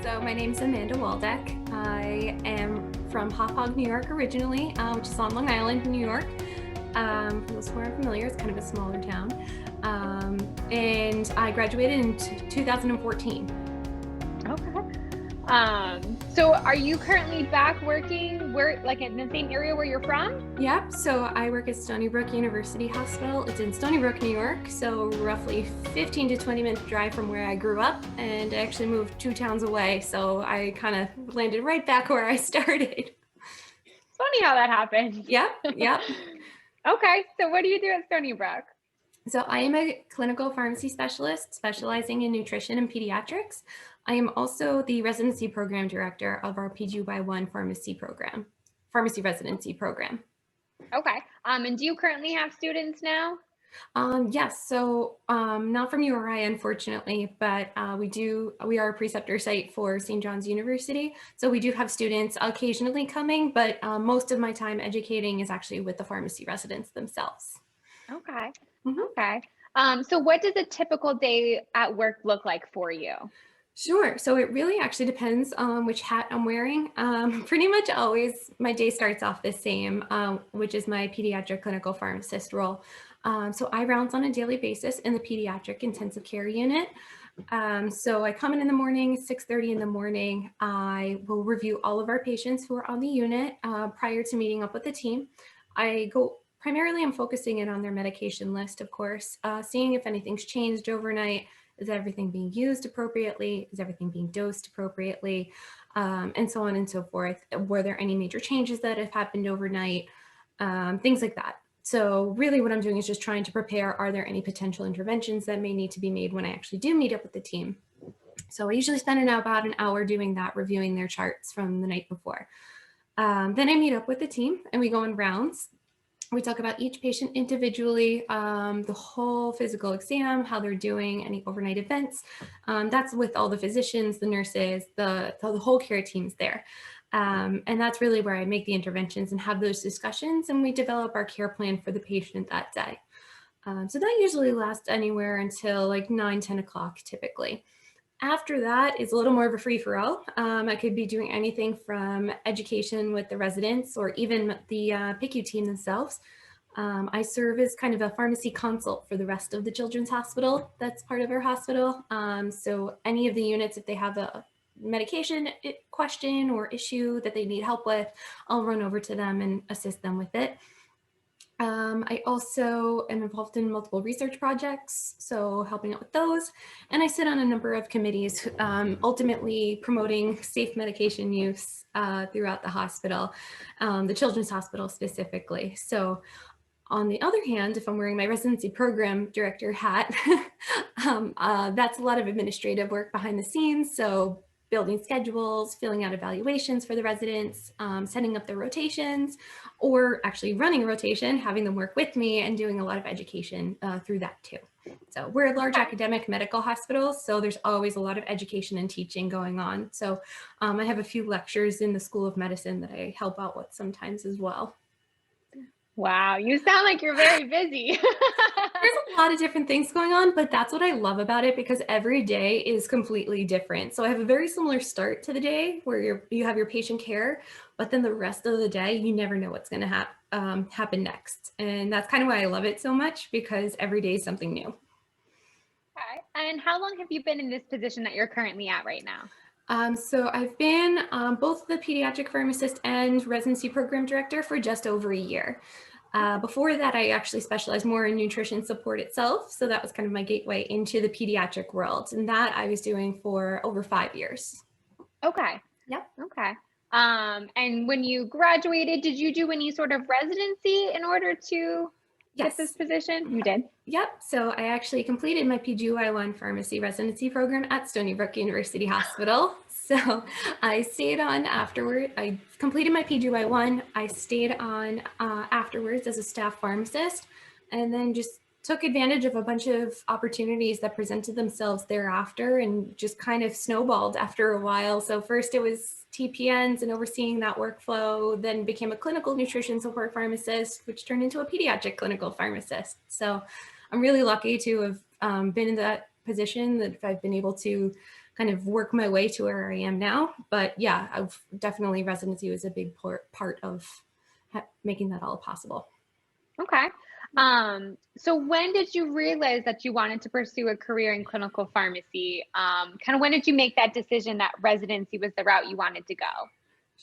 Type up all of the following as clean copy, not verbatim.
So my name is Amanda Waldeck. I am from Hauppauge, New York originally, which is on Long Island, New York. For those who aren't familiar, it's kind of a smaller town. And I graduated in 2014. Okay. So are you currently back working like in the same area where you're from? Yep. So I work at Stony Brook University Hospital. It's in Stony Brook, New York. So roughly 15 to 20 minute drive from where I grew up, and I actually moved 2 towns away. So I kind of landed right back where I started. It's funny how that happened. Yep. Okay. So what do you do at Stony Brook? So I am a clinical pharmacy specialist specializing in nutrition and pediatrics. I am also the residency program director of our PGY1 Pharmacy Residency program. Okay. And do you currently have students now? Yes. So not from URI, unfortunately, but we are a preceptor site for St. John's University. So we do have students occasionally coming, but most of my time educating is actually with the pharmacy residents themselves. Okay. Mm-hmm. Okay. So what does a typical day at work look like for you? Sure. So it really actually depends on which hat I'm wearing. Pretty much always my day starts off the same, which is my pediatric clinical pharmacist role. So I rounds on a daily basis in the Pediatric Intensive Care Unit. So I come in the morning, 6:30 in the morning. I will review all of our patients who are on the unit prior to meeting up with the team. Primarily, I'm focusing in on their medication list, of course, seeing if anything's changed overnight. Is everything being used appropriately? Is everything being dosed appropriately? And so on and so forth. Were there any major changes that have happened overnight? Things like that. So really what I'm doing is just trying to prepare, are there any potential interventions that may need to be made when I actually do meet up with the team? So I usually spend about an hour doing that, reviewing their charts from the night before. Then I meet up with the team and we go in rounds. We talk about each patient individually, the whole physical exam, how they're doing, any overnight events. That's with all the physicians, the nurses, the whole care team's there. And that's really where I make the interventions and have those discussions, and we develop our care plan for the patient that day. So that usually lasts anywhere until like 9, 10 o'clock typically. After that is a little more of a free-for-all. I could be doing anything from education with the residents or even the PICU team themselves. I serve as kind of a pharmacy consult for the rest of the children's hospital that's part of our hospital. So any of the units, if they have a medication question or issue that they need help with, I'll run over to them and assist them with it. I also am involved in multiple research projects, so helping out with those. And I sit on a number of committees, ultimately promoting safe medication use throughout the hospital, the children's hospital specifically. So on the other hand, if I'm wearing my residency program director hat, that's a lot of administrative work behind the scenes. So building schedules, filling out evaluations for the residents, setting up their rotations, or actually running a rotation, having them work with me and doing a lot of education through that too. So we're a large academic medical hospital, so there's always a lot of education and teaching going on. So I have a few lectures in the School of Medicine that I help out with sometimes as well. Wow, you sound like you're very busy. There's a lot of different things going on, but that's what I love about it because every day is completely different. So I have a very similar start to the day where you have your patient care, but then the rest of the day, you never know what's going to happen next. And that's kind of why I love it so much, because every day is something new. Okay. And how long have you been in this position that you're currently at right now? So I've been both the pediatric pharmacist and residency program director for just over a year. Before that, I actually specialized more in nutrition support itself. So that was kind of my gateway into the pediatric world. And that I was doing for over 5 years. Okay. Yep. Okay. And when you graduated, did you do any sort of residency in order to get this position? You did? Yep. So I actually completed my PGY1 Pharmacy Residency program at Stony Brook University Hospital. So I stayed on afterward. I completed my PGY1. I stayed on afterwards as a staff pharmacist, and then just took advantage of a bunch of opportunities that presented themselves thereafter and just kind of snowballed after a while. So first it was TPNs and overseeing that workflow, then became a clinical nutrition support pharmacist, which turned into a pediatric clinical pharmacist. So I'm really lucky to have been in that position, that I've been able to kind of work my way to where I am now. But yeah, I've definitely residency was a big part of making that all possible. Okay. So when did you realize that you wanted to pursue a career in clinical pharmacy? Kind of when did you make that decision that residency was the route you wanted to go?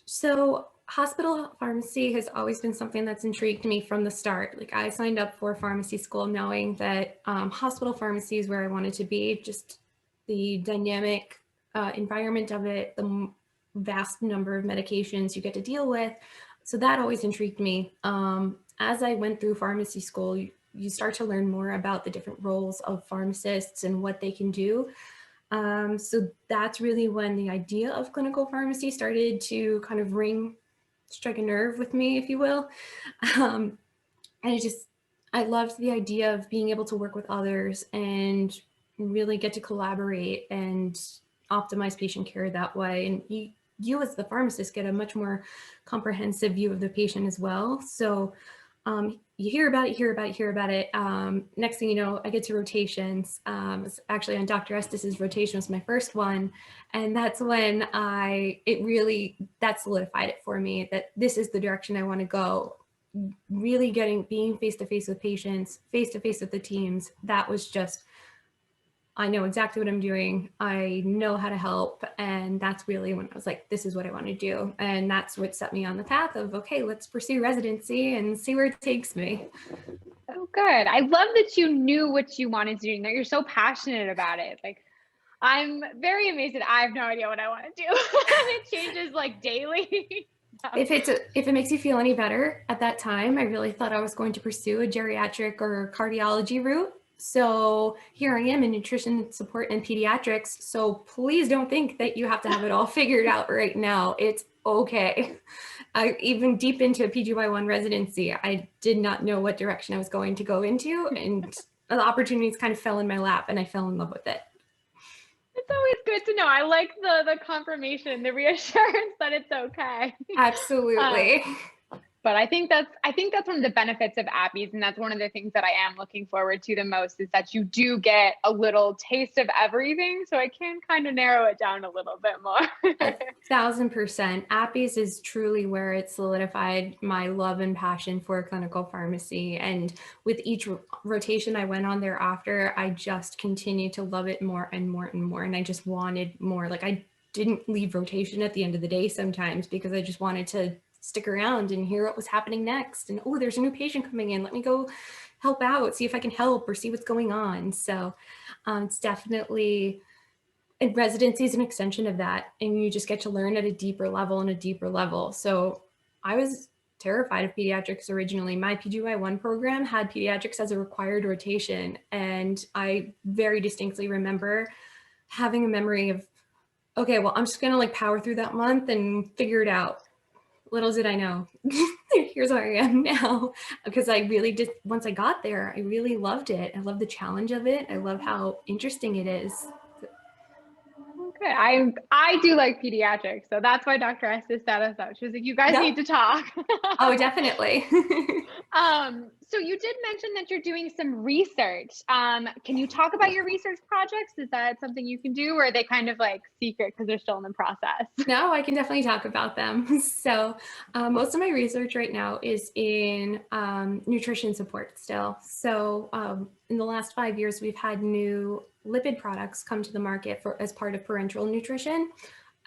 So hospital pharmacy has always been something that's intrigued me from the start. Like I signed up for pharmacy school knowing that hospital pharmacy is where I wanted to be, just the dynamic environment of it, the vast number of medications you get to deal with. So that always intrigued me. As I went through pharmacy school, you start to learn more about the different roles of pharmacists and what they can do. So that's really when the idea of clinical pharmacy started to kind of strike a nerve with me, if you will. Um, and I loved the idea of being able to work with others and really get to collaborate and optimize patient care that way. And you as the pharmacist get a much more comprehensive view of the patient as well. So you hear about it, hear about it, hear about it. Next thing you know, I get to rotations. It's actually on Dr. Estes's rotation was my first one. And that's when that solidified it for me that this is the direction I want to go. Really being face-to-face with patients, face-to-face with the teams. That was just, I know exactly what I'm doing. I know how to help. And that's really when I was like, this is what I want to do. And that's what set me on the path of, okay, let's pursue residency and see where it takes me. Oh, good. I love that you knew what you wanted to do and that you're so passionate about it. Like, I'm very amazed that I have no idea what I want to do. And it changes like daily. If it makes you feel any better, at that time, I really thought I was going to pursue a geriatric or cardiology route. So here I am in nutrition support and pediatrics. So please don't think that you have to have it all figured out right now. It's okay. Even deep into PGY1 residency, I did not know what direction I was going to go into, and the opportunities kind of fell in my lap and I fell in love with it. It's always good to know. I like the confirmation, the reassurance that it's okay. Absolutely. But I think that's one of the benefits of Abby's, and that's one of the things that I am looking forward to the most is that you do get a little taste of everything, so I can kind of narrow it down a little bit more. 1,000%. Appies is truly where it solidified my love and passion for clinical pharmacy. And with each rotation I went on thereafter, I just continued to love it more and more and more. And I just wanted more. Like I didn't leave rotation at the end of the day sometimes because I just wanted to stick around and hear what was happening next. And, oh, there's a new patient coming in. Let me go help out, see if I can help or see what's going on. So it's definitely, and residency is an extension of that. And you just get to learn at a deeper level and a deeper level. So I was terrified of pediatrics originally. My PGY1 program had pediatrics as a required rotation. And I very distinctly remember having a memory of, okay, well, I'm just going to like power through that month and figure it out. Little did I know, here's where I am now, because I really did. Once I got there, I really loved it. I love the challenge of it. I love how interesting it is. Okay, I do like pediatrics, so that's why Dr. Estes sat us out. She was like, "You guys need to talk." Oh, definitely. So you did mention that you're doing some research. Can you talk about your research projects? Is that something you can do, or are they kind of like secret because they're still in the process? No, I can definitely talk about them. So most of my research right now is in nutrition support still. So in the last 5 years, we've had new lipid products come to the market as part of parenteral nutrition.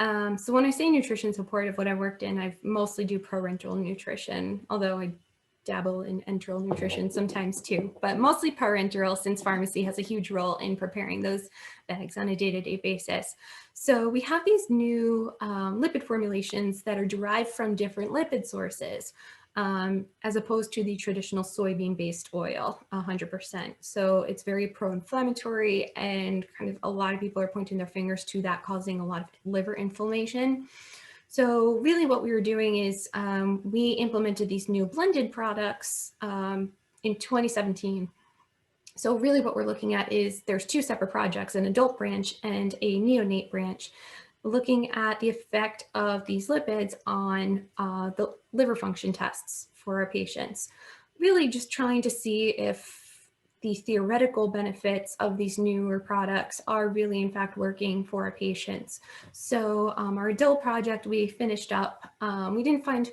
So when I say nutrition support of what I've worked in, I mostly do parenteral nutrition, although I dabble in enteral nutrition sometimes too, but mostly parenteral since pharmacy has a huge role in preparing those bags on a day-to-day basis. So we have these new lipid formulations that are derived from different lipid sources, as opposed to the traditional soybean-based oil, 100%. So it's very pro-inflammatory, and kind of a lot of people are pointing their fingers to that causing a lot of liver inflammation. So really what we were doing is we implemented these new blended products in 2017. So really what we're looking at is there's two separate projects, an adult branch and a neonate branch, looking at the effect of these lipids on the liver function tests for our patients. Really just trying to see if the theoretical benefits of these newer products are really in fact working for our patients. So our adult project we finished up, we didn't find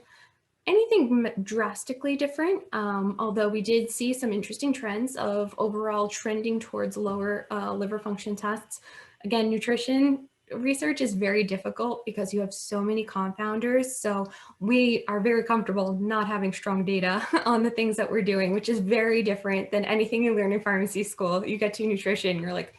anything drastically different, although we did see some interesting trends of overall trending towards lower liver function tests. Again, nutrition research is very difficult because you have so many confounders. So we are very comfortable not having strong data on the things that we're doing, which is very different than anything you learn in pharmacy school. You get to nutrition, you're like,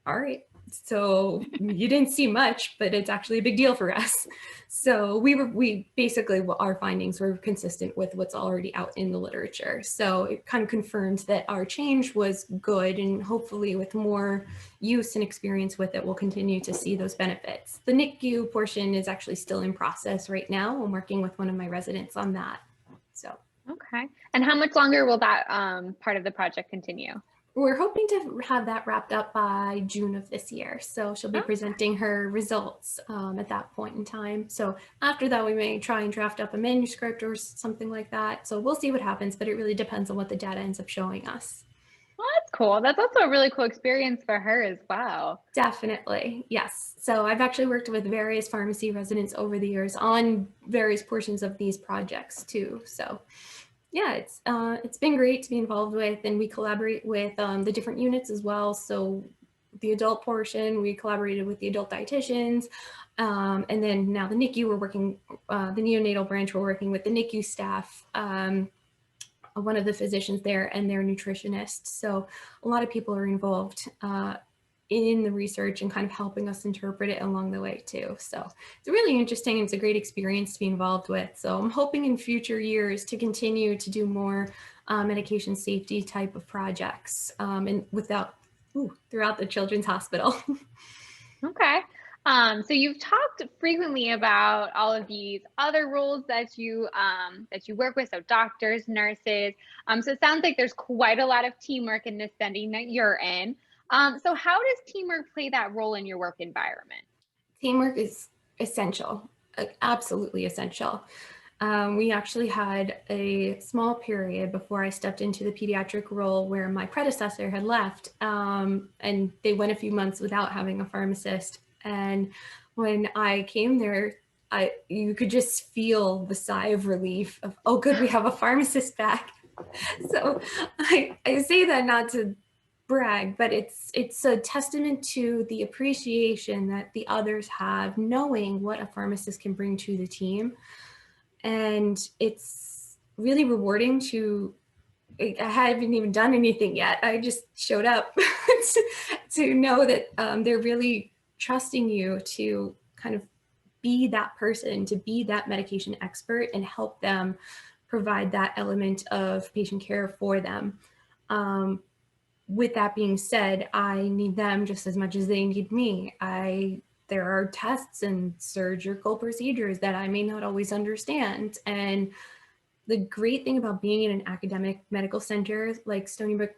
all right, so you didn't see much, but it's actually a big deal for us. So we basically, our findings were consistent with what's already out in the literature. So it kind of confirmed that our change was good, and hopefully with more use and experience with it, we'll continue to see those benefits. The NICU portion is actually still in process right now. I'm working with one of my residents on that. So. Okay. And how much longer will that part of the project continue? We're hoping to have that wrapped up by June of this year. So she'll be presenting her results at that point in time. So after that, we may try and draft up a manuscript or something like that. So we'll see what happens, but it really depends on what the data ends up showing us. Well, that's cool. That's also a really cool experience for her as well. Definitely, yes. So I've actually worked with various pharmacy residents over the years on various portions of these projects too. So yeah, it's been great to be involved with, and we collaborate with the different units as well. So the adult portion, we collaborated with the adult dietitians, and then now the NICU, we're working, the neonatal branch, we're working with the NICU staff, one of the physicians there and their nutritionist. So a lot of people are involved in the research and kind of helping us interpret it along the way too. So it's really interesting. It's a great experience to be involved with. So I'm hoping in future years to continue to do more medication safety type of projects and throughout the Children's Hospital. Okay. So you've talked frequently about all of these other roles that you work with, so doctors, nurses. So it sounds like there's quite a lot of teamwork in this setting that you're in. So how does teamwork play that role in your work environment? Teamwork is essential, absolutely essential. We actually had a small period before I stepped into the pediatric role where my predecessor had left, and they went a few months without having a pharmacist. And when I came there, you could just feel the sigh of relief of, oh, good, we have a pharmacist back. So I say that not to brag, but it's a testament to the appreciation that the others have, knowing what a pharmacist can bring to the team. And it's really rewarding I haven't even done anything yet. I just showed up to know that they're really trusting you to kind of be that person, to be that medication expert and help them provide that element of patient care for them. With that being said, I need them just as much as they need me. There are tests and surgical procedures that I may not always understand. And the great thing about being in an academic medical center like Stony Brook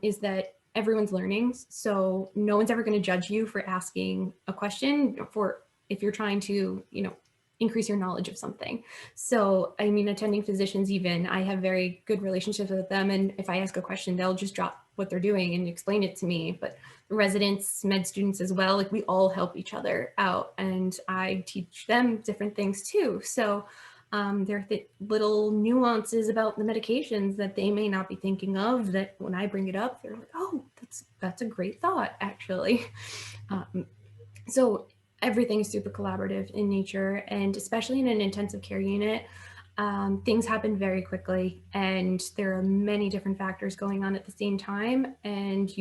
is that everyone's learning. So no one's ever going to judge you for asking a question if you're trying to, increase your knowledge of something. So, I mean, attending physicians, even, I have very good relationships with them. And if I ask a question, they'll just drop what they're doing and explain it to me. But residents, med students as well, like we all help each other out, and I teach them different things too. So there are little nuances about the medications that they may not be thinking of that when I bring it up, they're like, oh, that's a great thought, actually. So everything is super collaborative in nature, and especially in an intensive care unit, things happen very quickly, and there are many different factors going on at the same time, and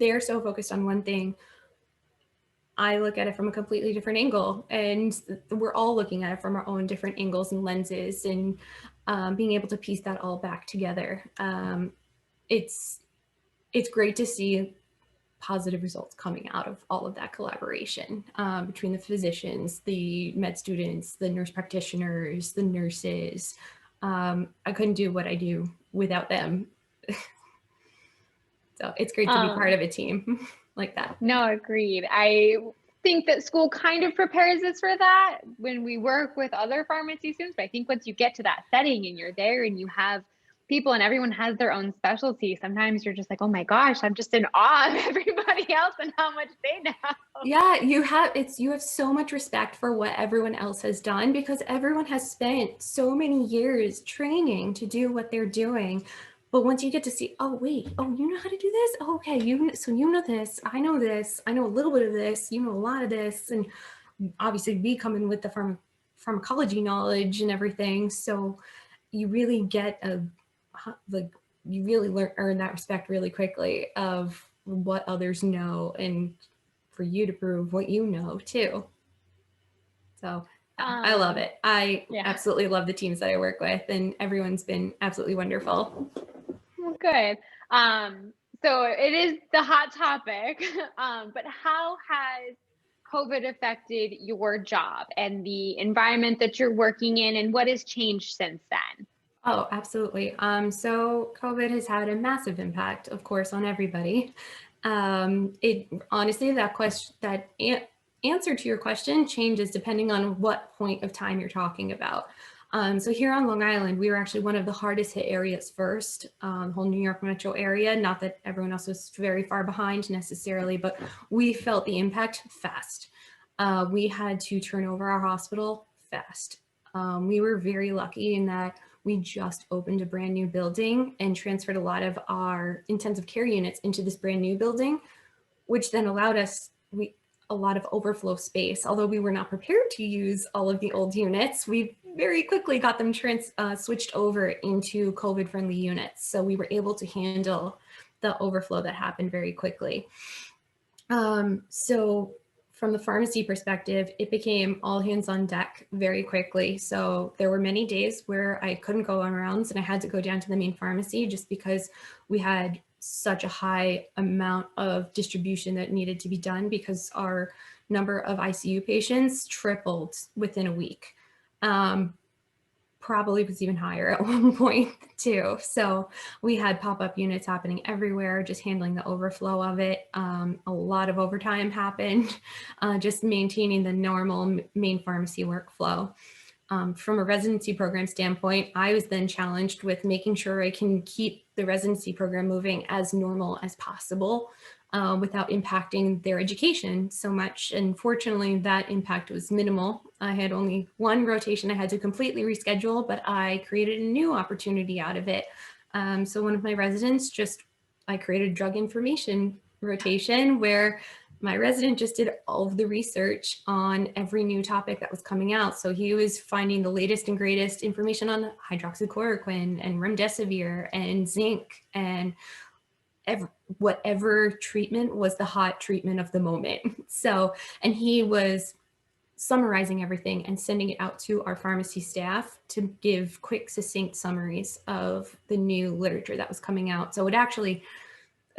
they're so focused on one thing. I look at it from a completely different angle, and we're all looking at it from our own different angles and lenses, and being able to piece that all back together. It's great to see positive results coming out of all of that collaboration between the physicians, the med students, the nurse practitioners, the nurses. I couldn't do what I do without them. So it's great to be part of a team like that. No, agreed. I think that school kind of prepares us for that when we work with other pharmacy students. But I think once you get to that setting and you're there and you have people and everyone has their own specialty. Sometimes you're just like, oh my gosh, I'm just in awe of everybody else and how much they know. Yeah, you have so much respect for what everyone else has done because everyone has spent so many years training to do what they're doing. But once you get to see, oh wait, oh you know how to do this? Oh, okay, so you know this, I know this, I know a little bit of this, you know a lot of this, and obviously we come in with the pharmacology knowledge and everything. So you really get like you really earn that respect really quickly of what others know and for you to prove what you know too. So I love it. I Yeah. absolutely love the teams that I work with, and everyone's been absolutely wonderful. Well, good. Um, so it is the hot topic, but how has COVID affected your job and the environment that you're working in, and what has changed since then? Oh, absolutely. So COVID has had a massive impact, of course, on everybody. It honestly, answer to your question changes depending on what point of time you're talking about. So here on Long Island, we were actually one of the hardest hit areas first, whole New York metro area. Not that everyone else was very far behind necessarily, but we felt the impact fast. We had to turn over our hospital fast. We were very lucky in that we just opened a brand new building and transferred a lot of our intensive care units into this brand new building, which then allowed us a lot of overflow space. Although we were not prepared to use all of the old units, we very quickly got them switched over into COVID-friendly units. So we were able to handle the overflow that happened very quickly. So from the pharmacy perspective, it became all hands on deck very quickly. So there were many days where I couldn't go on rounds and I had to go down to the main pharmacy just because we had such a high amount of distribution that needed to be done because our number of ICU patients tripled within a week. Probably was even higher at one point too. So we had pop-up units happening everywhere, just handling the overflow of it. A lot of overtime happened, just maintaining the normal main pharmacy workflow. From a residency program standpoint, I was then challenged with making sure I can keep the residency program moving as normal as possible without impacting their education so much. And fortunately, that impact was minimal. I had only one rotation I had to completely reschedule, but I created a new opportunity out of it. So one of my residents I created a drug information rotation where my resident just did all of the research on every new topic that was coming out. So he was finding the latest and greatest information on hydroxychloroquine and remdesivir and zinc and whatever treatment was the hot treatment of the moment. So, and he was summarizing everything and sending it out to our pharmacy staff to give quick, succinct summaries of the new literature that was coming out. So it actually,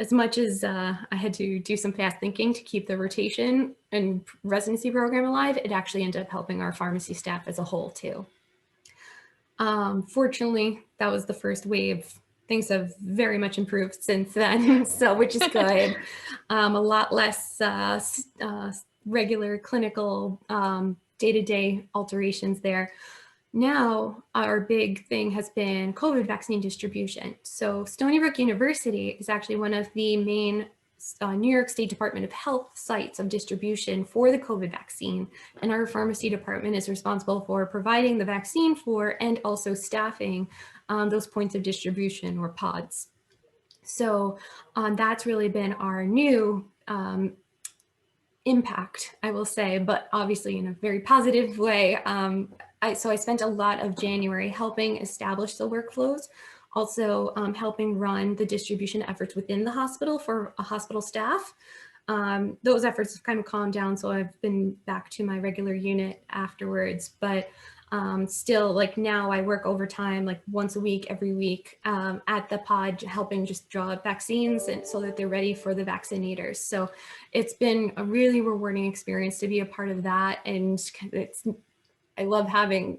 as much as I had to do some fast thinking to keep the rotation and residency program alive, it actually ended up helping our pharmacy staff as a whole too. Fortunately, that was the first wave. Things have very much improved since then, so which is good. A lot less regular clinical day-to-day alterations there. Now, our big thing has been COVID vaccine distribution. So Stony Brook University is actually one of the main New York State Department of Health sites of distribution for the COVID vaccine. And our pharmacy department is responsible for providing the vaccine for and also staffing those points of distribution or pods. So that's really been our new impact, I will say, but obviously in a very positive way. So I spent a lot of January helping establish the workflows, also helping run the distribution efforts within the hospital for a hospital staff. Those efforts have kind of calmed down, so I've been back to my regular unit afterwards, but still, like now I work overtime like once a week, every week at the pod, helping just draw up vaccines and so that they're ready for the vaccinators. So it's been a really rewarding experience to be a part of that. And I love having,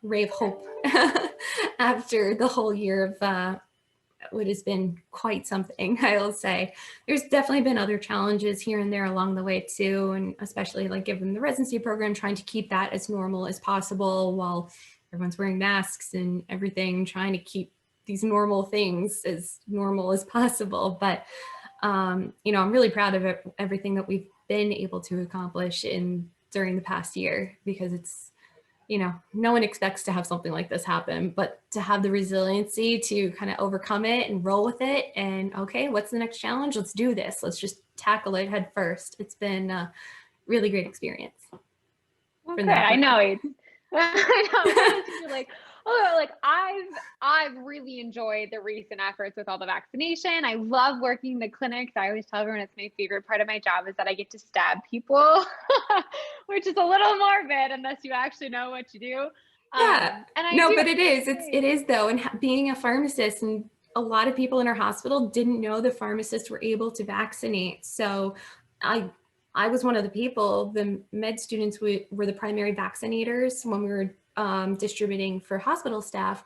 ray of hope after the whole year of what has been quite something, I will say. There's definitely been other challenges here and there along the way too, and especially like given the residency program, trying to keep that as normal as possible while everyone's wearing masks and everything, trying to keep these normal things as normal as possible. But, you know, I'm really proud of everything that we've been able to accomplish during the past year, because it's, you know, no one expects to have something like this happen, but to have the resiliency to kind of overcome it and roll with it. And okay, what's the next challenge? Let's do this. Let's just tackle it head first. It's been a really great experience. Well, good. I know it's, I know it's like, oh, like I've really enjoyed the recent efforts with all the vaccination. I love working the clinics. I always tell everyone it's my favorite part of my job is that I get to stab people, which is a little morbid unless you actually know what you do. Yeah, And I no, do but it is. It is though, and being a pharmacist, and a lot of people in our hospital didn't know the pharmacists were able to vaccinate. So, I was one of the people. The med students were the primary vaccinators when we were distributing for hospital staff.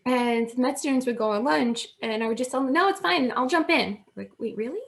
And the med students would go on lunch, and I would just tell them, "No, it's fine. I'll jump in." Like, wait, really?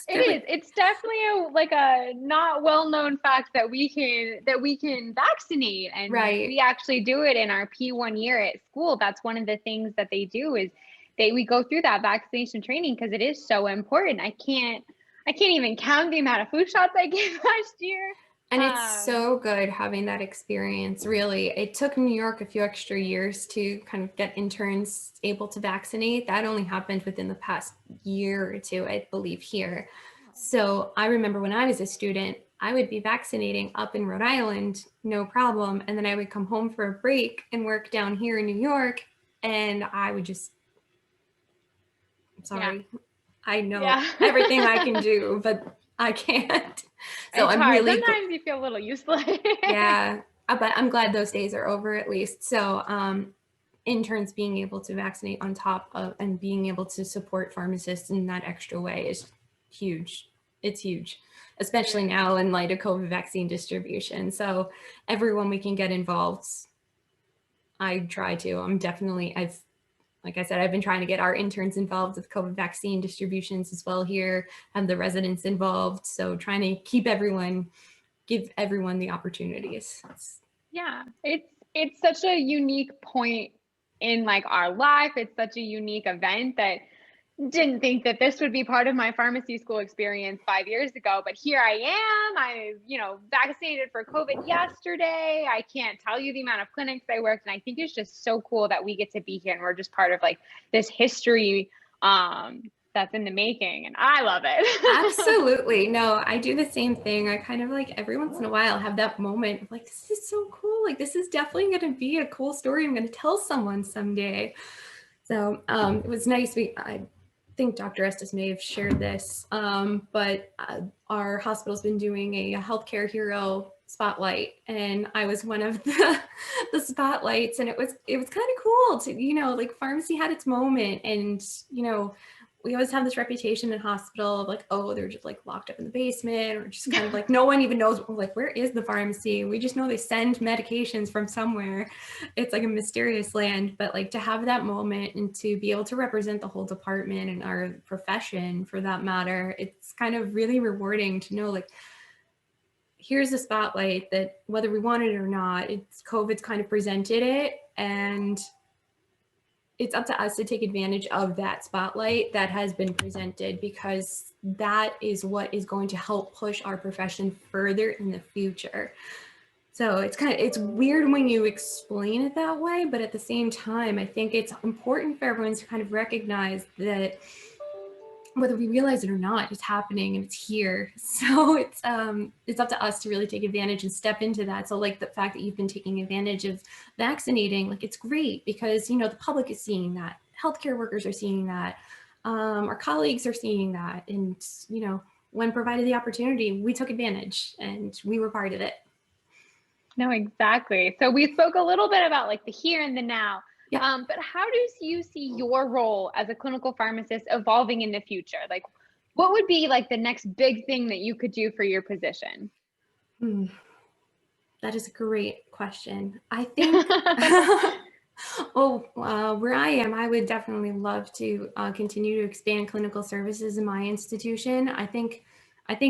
It is. It's definitely like a not well-known fact that we can vaccinate, and Right. we actually do it in our P1 year at school. That's one of the things that they do is we go through that vaccination training because it is so important. I can't even count the amount of flu shots I gave last year. And it's so good having that experience, really. It took New York a few extra years to kind of get interns able to vaccinate. That only happened within the past year or two, I believe, here. So I remember when I was a student, I would be vaccinating up in Rhode Island, no problem. And then I would come home for a break and work down here in New York. And I would just, I'm sorry, yeah. I know everything I can do, but I can't. So it's I'm hard. really Sometimes you feel a little useless. Yeah, but I'm glad those days are over at least. So interns being able to vaccinate on top of and being able to support pharmacists in that extra way is huge. It's huge, especially now in light of COVID vaccine distribution. So everyone we can get involved, I try to. Like I said, I've been trying to get our interns involved with COVID vaccine distributions as well here, have the residents involved. So trying to give everyone the opportunities. Yeah, it's such a unique point in like our life. It's such a unique event that didn't think that this would be part of my pharmacy school experience 5 years ago, but here I am. I, vaccinated for COVID yesterday. I can't tell you the amount of clinics I worked, and I think it's just so cool that we get to be here and we're just part of like this history that's in the making, and I love it. Absolutely. No, I do the same thing. I kind of like every once in a while have that moment of like, this is so cool. Like, this is definitely going to be a cool story I'm going to tell someone someday. So it was nice. I think Dr. Estes may have shared this, but our hospital's been doing a healthcare hero spotlight, and I was one of the spotlights, and it was kind of cool to, like pharmacy had its moment, and we always have this reputation in hospital of like, oh, they're just like locked up in the basement, or just kind of like no one even knows like where is the pharmacy. We just know they send medications from somewhere. It's like a mysterious land. But like to have that moment and to be able to represent the whole department and our profession for that matter, it's kind of really rewarding to know like here's a spotlight that whether we want it or not, COVID's kind of presented it, and it's up to us to take advantage of that spotlight that has been presented, because that is what is going to help push our profession further in the future. So it's weird when you explain it that way, but at the same time, I think it's important for everyone to kind of recognize that whether we realize it or not, it's happening and it's here. So it's up to us to really take advantage and step into that. So like the fact that you've been taking advantage of vaccinating, like it's great because, the public is seeing that, healthcare workers are seeing that, our colleagues are seeing that. And, when provided the opportunity, we took advantage and we were part of it. No, exactly. So we spoke a little bit about like the here and the now. Yeah. But how do you see your role as a clinical pharmacist evolving in the future? Like, what would be like the next big thing that you could do for your position? That is a great question. I think, where I am, I would definitely love to continue to expand clinical services in my institution. I think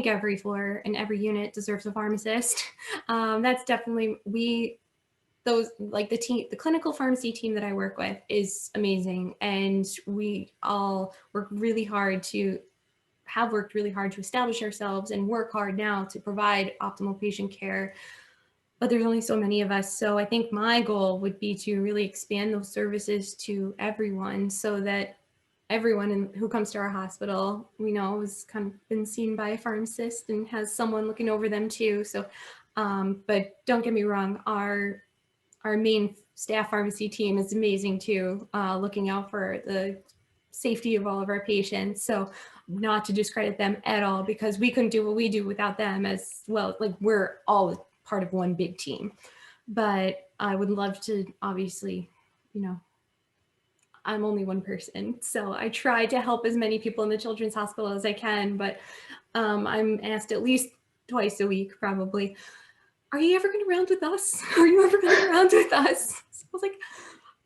every floor and every unit deserves a pharmacist. That's definitely, those, like the clinical pharmacy team that I work with is amazing. And we all work really hard to have worked really hard to establish ourselves and work hard now to provide optimal patient care. But there's only so many of us. So I think my goal would be to really expand those services to everyone so that everyone who comes to our hospital, we know, has kind of been seen by a pharmacist and has someone looking over them too. So, but don't get me wrong, our main staff pharmacy team is amazing too, looking out for the safety of all of our patients. So not to discredit them at all, because we couldn't do what we do without them as well. Like, we're all part of one big team. But I would love to, obviously, you know, I'm only one person. So I try to help as many people in the children's hospital as I can, but I'm asked at least twice a week, probably, are you ever going to round with us? Are you ever going to round with us? So I was like,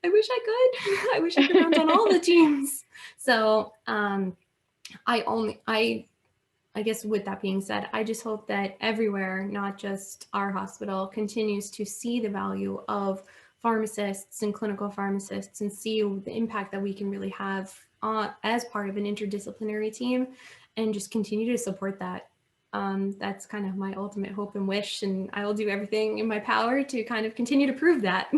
I wish I could. I wish I could round on all the teams. So I guess with that being said, I just hope that everywhere, not just our hospital, continues to see the value of pharmacists and clinical pharmacists and see the impact that we can really have as part of an interdisciplinary team, and just continue to support that. That's kind of my ultimate hope and wish, and I will do everything in my power to kind of continue to prove that.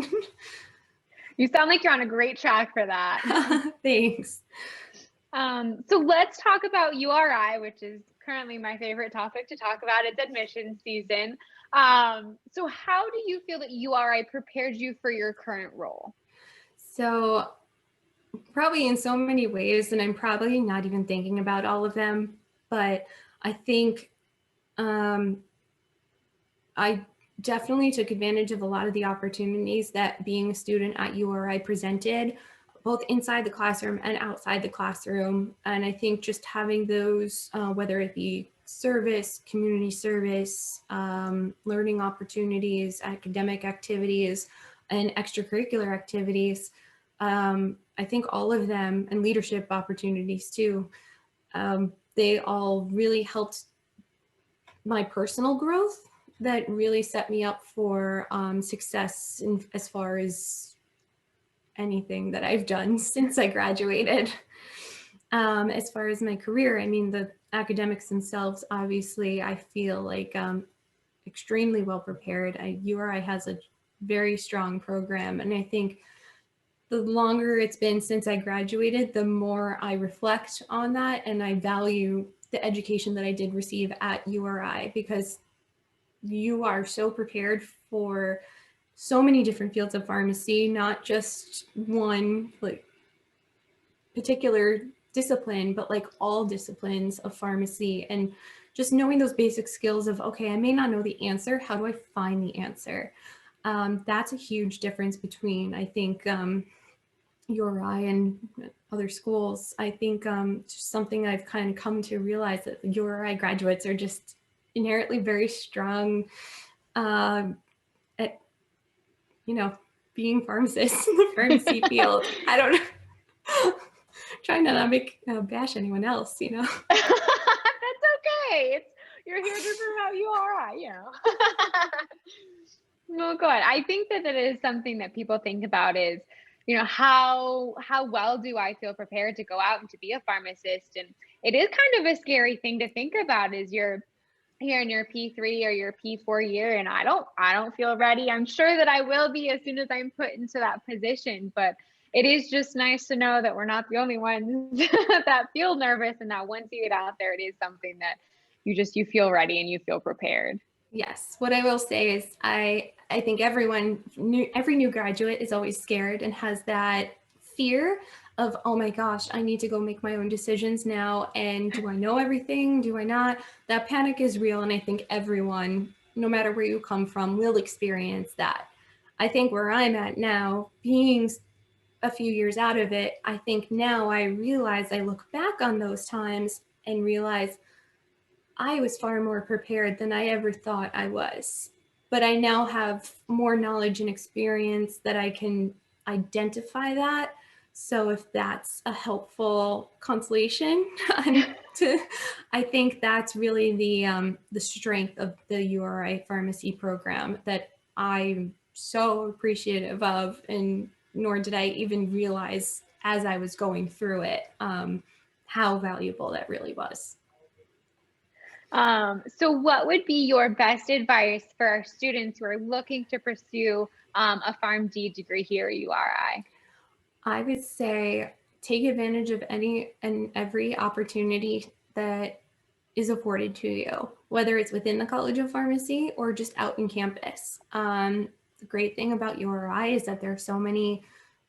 You sound like you're on a great track for that. Thanks. So let's talk about URI, which is currently my favorite topic to talk about. It's admission season. So how do you feel that URI prepared you for your current role? So probably in so many ways, and I'm probably not even thinking about all of them, but I think I definitely took advantage of a lot of the opportunities that being a student at URI presented, both inside the classroom and outside the classroom. And I think just having those, whether it be service, community service, learning opportunities, academic activities, and extracurricular activities, I think all of them, and leadership opportunities too, they all really helped my personal growth, that really set me up for success as far as anything that I've done since I graduated. As far as my career, I mean, the academics themselves, obviously, I feel like extremely well prepared. URI has a very strong program, and I think the longer it's been since I graduated, the more I reflect on that, and I value the education that I did receive at URI, because you are so prepared for so many different fields of pharmacy, not just one like particular discipline, but like all disciplines of pharmacy. And just knowing those basic skills of, okay, I may not know the answer, how do I find the answer? That's a huge difference between, I think, URI and other schools. I think just something I've kind of come to realize, that the URI graduates are just inherently very strong at, being pharmacists in the pharmacy field. I don't know. Trying to not make bash anyone else, That's okay. You're here to promote URI, Well, good. I think that is something that people think about is, how well do I feel prepared to go out and to be a pharmacist? And it is kind of a scary thing to think about, is you're here in your P3 or your P4 year, and I don't feel ready. I'm sure that I will be as soon as I'm put into that position, but it is just nice to know that we're not the only ones that feel nervous, and that once you get out there, it is something that you feel ready and you feel prepared. Yes. What I will say is I think every new graduate is always scared and has that fear of, oh my gosh, I need to go make my own decisions now. And do I know everything? Do I not? That panic is real. And I think everyone, no matter where you come from, will experience that. I think where I'm at now, being a few years out of it, I think now I look back on those times and realize I was far more prepared than I ever thought I was. But I now have more knowledge and experience that I can identify that. So if that's a helpful consolation, I think that's really the strength of the URI pharmacy program, that I so appreciative of, and nor did I even realize as I was going through it how valuable that really was. So what would be your best advice for our students who are looking to pursue a Pharm.D degree here at URI? I would say take advantage of any and every opportunity that is afforded to you, whether it's within the College of Pharmacy or just out in campus. The great thing about URI is that there are so many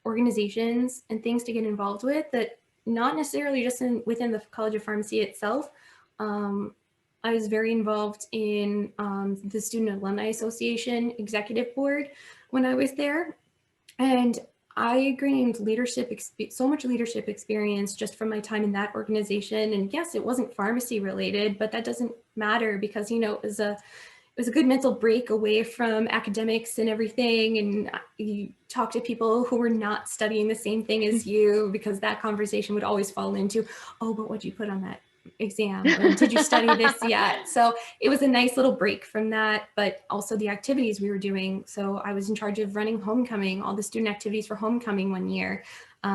organizations and things to get involved with that not necessarily just within the College of Pharmacy itself. I was very involved in the Student Alumni Association Executive Board when I was there. And I gained so much leadership experience just from my time in that organization. And yes, it wasn't pharmacy related, but that doesn't matter because, you know, it was a good mental break away from academics and everything. And you talk to people who were not studying the same thing as you, because that conversation would always fall into, oh, but what'd you put on that exam? Or did you study this yet? So it was a nice little break from that, but also the activities we were doing. So I was in charge of running homecoming, all the student activities for homecoming one year.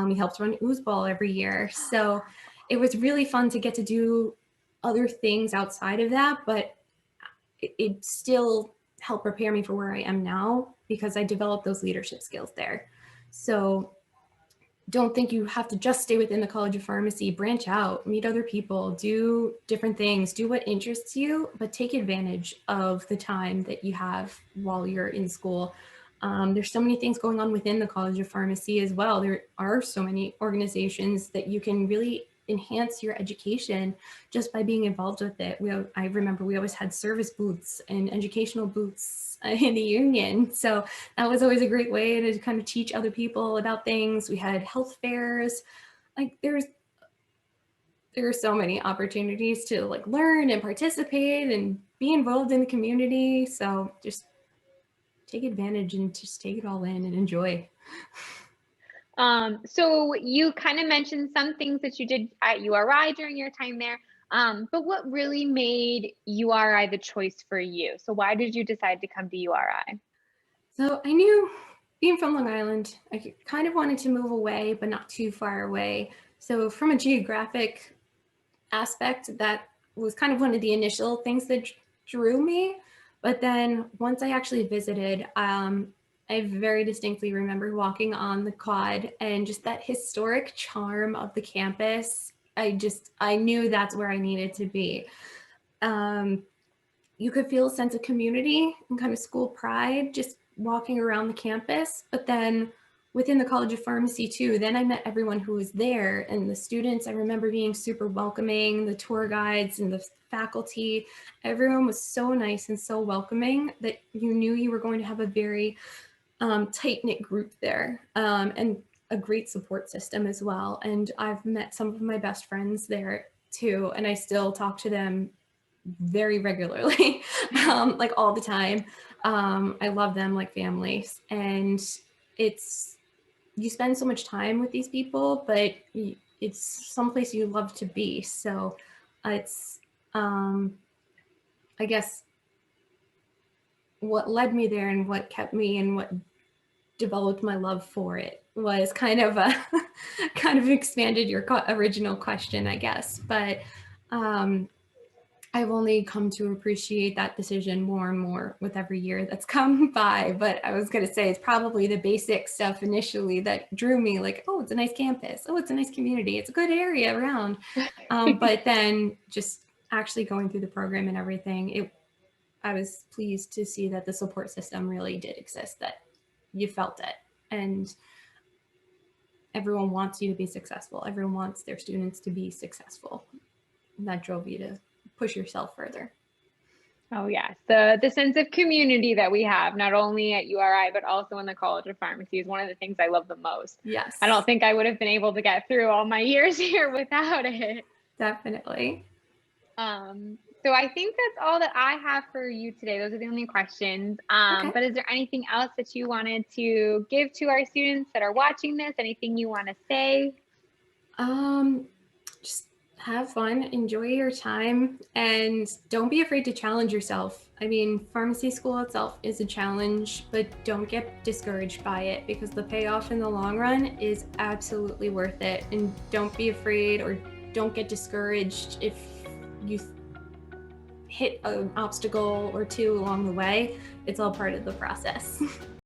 We helped run oozball every year. So it was really fun to get to do other things outside of that, but it still helped prepare me for where I am now because I developed those leadership skills there. So don't think you have to just stay within the College of Pharmacy, branch out, meet other people, do different things, do what interests you, but take advantage of the time that you have while you're in school. There's so many things going on within the College of Pharmacy as well. There are so many organizations that you can really enhance your education just by being involved with it. I remember we always had service booths and educational booths in the union. So that was always a great way to kind of teach other people about things. We had health fairs. Like there are so many opportunities to like learn and participate and be involved in the community. So just take advantage and just take it all in and enjoy. So you kind of mentioned some things that you did at URI during your time there, but what really made URI the choice for you? So why did you decide to come to URI? So I knew, being from Long Island, I kind of wanted to move away, but not too far away. So from a geographic aspect, that was kind of one of the initial things that drew me. But then once I actually visited, I very distinctly remember walking on the quad and just that historic charm of the campus. I knew that's where I needed to be. You could feel a sense of community and kind of school pride just walking around the campus. But then within the College of Pharmacy too, then I met everyone who was there, and the students, I remember being super welcoming, the tour guides and the faculty, everyone was so nice and so welcoming that you knew you were going to have a very tight-knit group there, and a great support system as well. And I've met some of my best friends there too, and I still talk to them very regularly, like all the time. I love them like families, and you spend so much time with these people, but it's someplace you love to be. So it's, I guess, what led me there and what kept me and what developed my love for it was kind of kind of expanded your original question, I guess. But I've only come to appreciate that decision more and more with every year that's come by. But I was going to say it's probably the basic stuff initially that drew me, like, oh, it's a nice campus. Oh, it's a nice community. It's a good area around. But then just actually going through the program and everything, I was pleased to see that the support system really did exist, that you felt it. And everyone wants you to be successful. Everyone wants their students to be successful. And that drove you to push yourself further. Oh yes, the sense of community that we have, not only at URI, but also in the College of Pharmacy, is one of the things I love the most. Yes. I don't think I would have been able to get through all my years here without it. Definitely. So I think that's all that I have for you today. Those are the only questions. Okay. But is there anything else that you wanted to give to our students that are watching this? Anything you want to say? Just Have fun, enjoy your time, and don't be afraid to challenge yourself. I mean, pharmacy school itself is a challenge, but don't get discouraged by it because the payoff in the long run is absolutely worth it. And don't be afraid or don't get discouraged if you hit an obstacle or two along the way. It's all part of the process.